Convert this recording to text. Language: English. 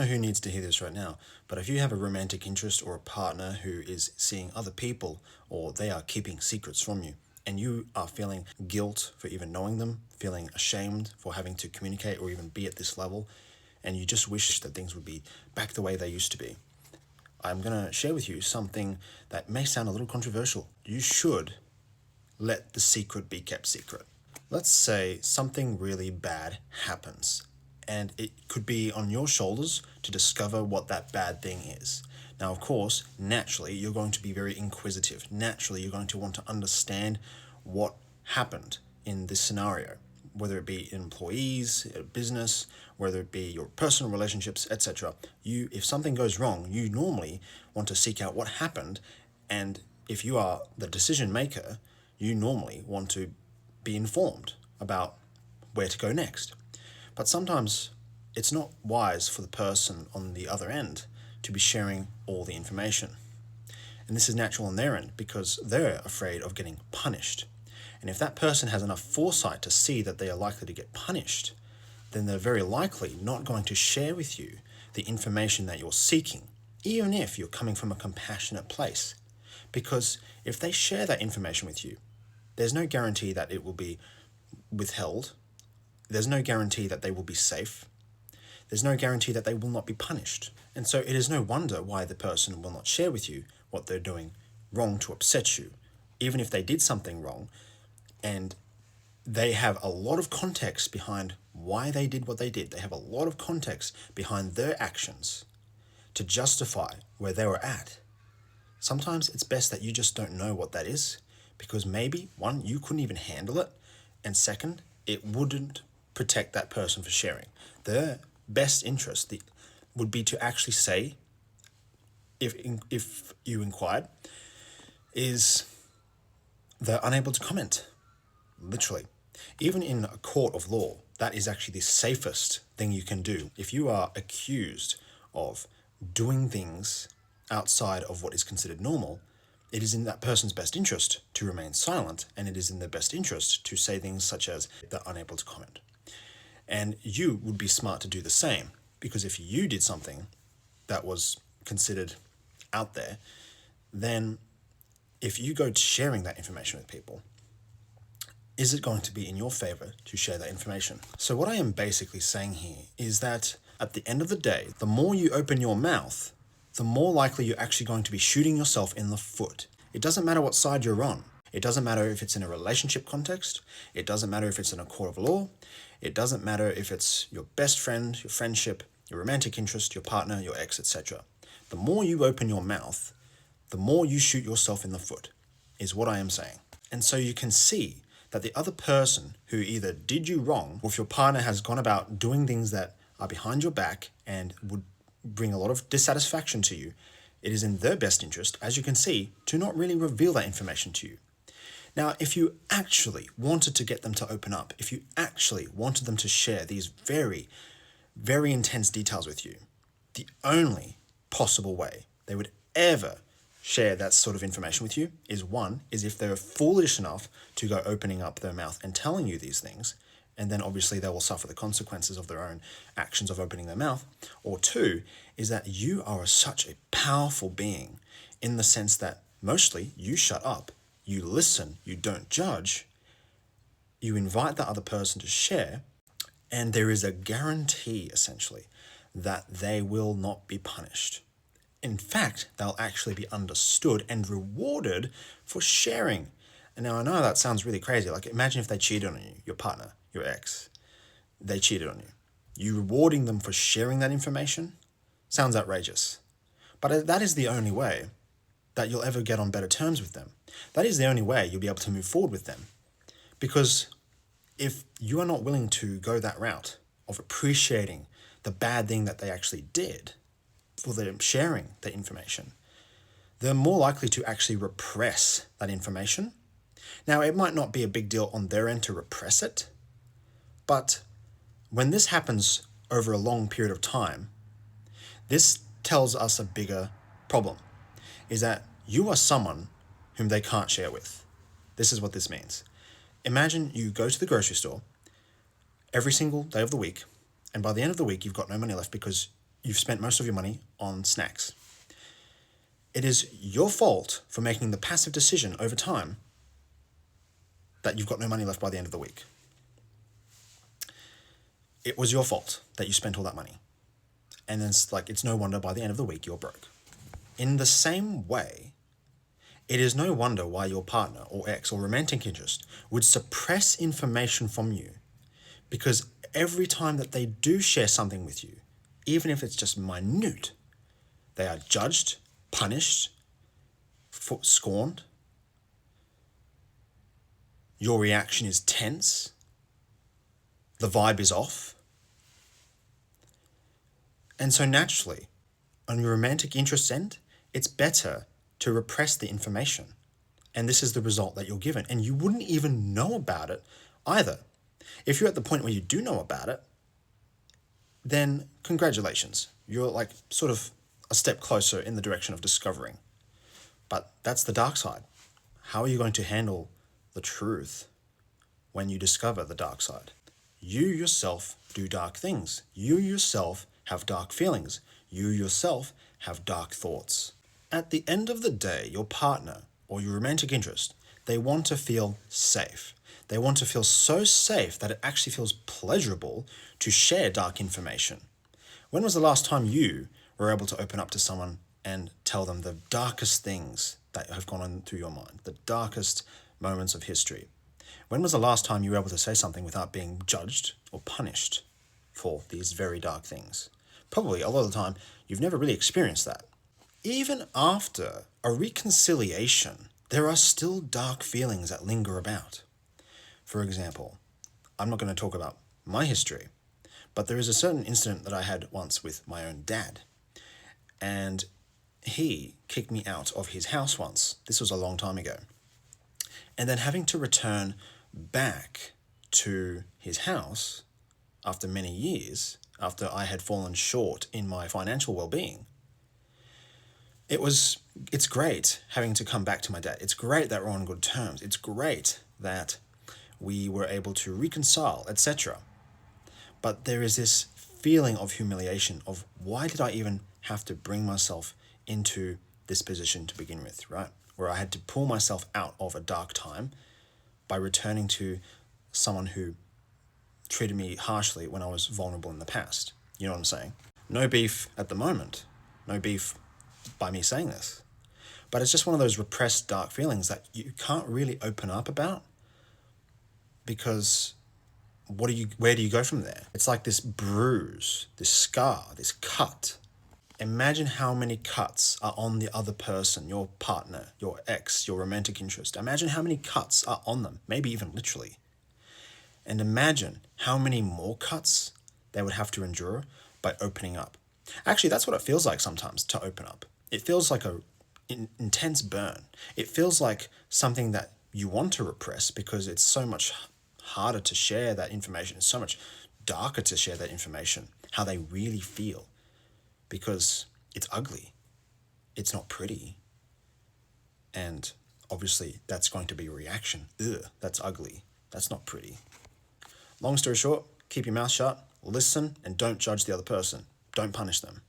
know who needs to hear this right now, but if you have a romantic interest or a partner who is seeing other people or they are keeping secrets from you, and you are feeling guilt for even knowing them, feeling ashamed for having to communicate or even be at this level, and you just wish that things would be back the way they used to be, I'm going to share with you something that may sound a little controversial. You should let the secret be kept secret. Let's say something really bad happens, and it could be on your shoulders to discover what that bad thing is. Now, of course, naturally, you're going to be very inquisitive. Naturally, you're going to want to understand what happened in this scenario, whether it be employees, business, whether it be your personal relationships, etc. If something goes wrong, you normally want to seek out what happened, and if you are the decision maker, you normally want to be informed about where to go next. But sometimes it's not wise for the person on the other end to be sharing all the information. And this is natural on their end because they're afraid of getting punished. And if that person has enough foresight to see that they are likely to get punished, then they're very likely not going to share with you the information that you're seeking, even if you're coming from a compassionate place. Because if they share that information with you, there's no guarantee that it will be withheld. There's no guarantee that they will be safe. There's no guarantee that they will not be punished. And so it is no wonder why the person will not share with you what they're doing wrong to upset you, even if they did something wrong and they have a lot of context behind why they did what they did. They have a lot of context behind their actions to justify where they were at. Sometimes it's best that you just don't know what that is, because maybe, one, you couldn't even handle it, and second, it wouldn't protect that person for sharing. Their best interest would be to actually say, if you inquired, is they're unable to comment, literally. Even in a court of law, that is actually the safest thing you can do. If you are accused of doing things outside of what is considered normal, it is in that person's best interest to remain silent, and it is in their best interest to say things such as they're unable to comment. And you would be smart to do the same, because if you did something that was considered out there, then if you go to sharing that information with people, is it going to be in your favor to share that information? So what I am basically saying here is that at the end of the day, the more you open your mouth, the more likely you're actually going to be shooting yourself in the foot. It doesn't matter what side you're on. It doesn't matter if it's in a relationship context. It doesn't matter if it's in a court of law. It doesn't matter if it's your best friend, your friendship, your romantic interest, your partner, your ex, etc. The more you open your mouth, the more you shoot yourself in the foot, is what I am saying. And so you can see that the other person who either did you wrong, or if your partner has gone about doing things that are behind your back and would bring a lot of dissatisfaction to you, it is in their best interest, as you can see, to not really reveal that information to you. Now, if you actually wanted to get them to open up, if you actually wanted them to share these very, very intense details with you, the only possible way they would ever share that sort of information with you is if they're foolish enough to go opening up their mouth and telling you these things, and then obviously they will suffer the consequences of their own actions of opening their mouth. Or two, is that you are such a powerful being in the sense that mostly you shut up, you listen, you don't judge, you invite the other person to share, and there is a guarantee, essentially, that they will not be punished. In fact, they'll actually be understood and rewarded for sharing. And now I know that sounds really crazy. Like, imagine if they cheated on you, your partner, your ex. They cheated on you. You rewarding them for sharing that information sounds outrageous. But that is the only way that you'll ever get on better terms with them. That is the only way you'll be able to move forward with them. Because if you are not willing to go that route of appreciating the bad thing that they actually did for them sharing that information, they're more likely to actually repress that information. Now, it might not be a big deal on their end to repress it, but when this happens over a long period of time, this tells us a bigger problem, is that you are someone whom they can't share with. This is what this means. Imagine you go to the grocery store every single day of the week, and by the end of the week, you've got no money left because you've spent most of your money on snacks. It is your fault for making the passive decision over time that you've got no money left by the end of the week. It was your fault that you spent all that money. And then it's no wonder by the end of the week you're broke. In the same way, it is no wonder why your partner or ex or romantic interest would suppress information from you, because every time that they do share something with you, even if it's just minute, they are judged, punished, scorned. Your reaction is tense. The vibe is off. And so naturally, on your romantic interest end, it's better to repress the information. And this is the result that you're given. And you wouldn't even know about it either. If you're at the point where you do know about it, then congratulations. You're sort of a step closer in the direction of discovering. But that's the dark side. How are you going to handle the truth when you discover the dark side? You yourself do dark things. You yourself have dark feelings. You yourself have dark thoughts. At the end of the day, your partner or your romantic interest, they want to feel safe. They want to feel so safe that it actually feels pleasurable to share dark information. When was the last time you were able to open up to someone and tell them the darkest things that have gone on through your mind, the darkest moments of history? When was the last time you were able to say something without being judged or punished for these very dark things? Probably a lot of the time, you've never really experienced that. Even after a reconciliation, there are still dark feelings that linger about. For example, I'm not going to talk about my history, but there is a certain incident that I had once with my own dad. And he kicked me out of his house once. This was a long time ago. And then having to return back to his house after many years, after I had fallen short in my financial well-being, it's great having to come back to my dad. It's great that we're on good terms. It's great that we were able to reconcile, etc. But there is this feeling of humiliation of, why did I even have to bring myself into this position to begin with, right? Where I had to pull myself out of a dark time by returning to someone who treated me harshly when I was vulnerable in the past. You know what I'm saying? No beef at the moment. No beef by me saying this. But it's just one of those repressed dark feelings that you can't really open up about, because where do you go from there? It's like this bruise, this scar, this cut. Imagine how many cuts are on the other person, your partner, your ex, your romantic interest. Imagine how many cuts are on them, maybe even literally. And imagine how many more cuts they would have to endure by opening up. Actually, that's what it feels like sometimes to open up. It feels like an intense burn. It feels like something that you want to repress because it's so much harder to share that information. It's so much darker to share that information, how they really feel, because it's ugly. It's not pretty. And obviously that's going to be a reaction. Ugh, that's ugly. That's not pretty. Long story short, keep your mouth shut, listen, and don't judge the other person. Don't punish them.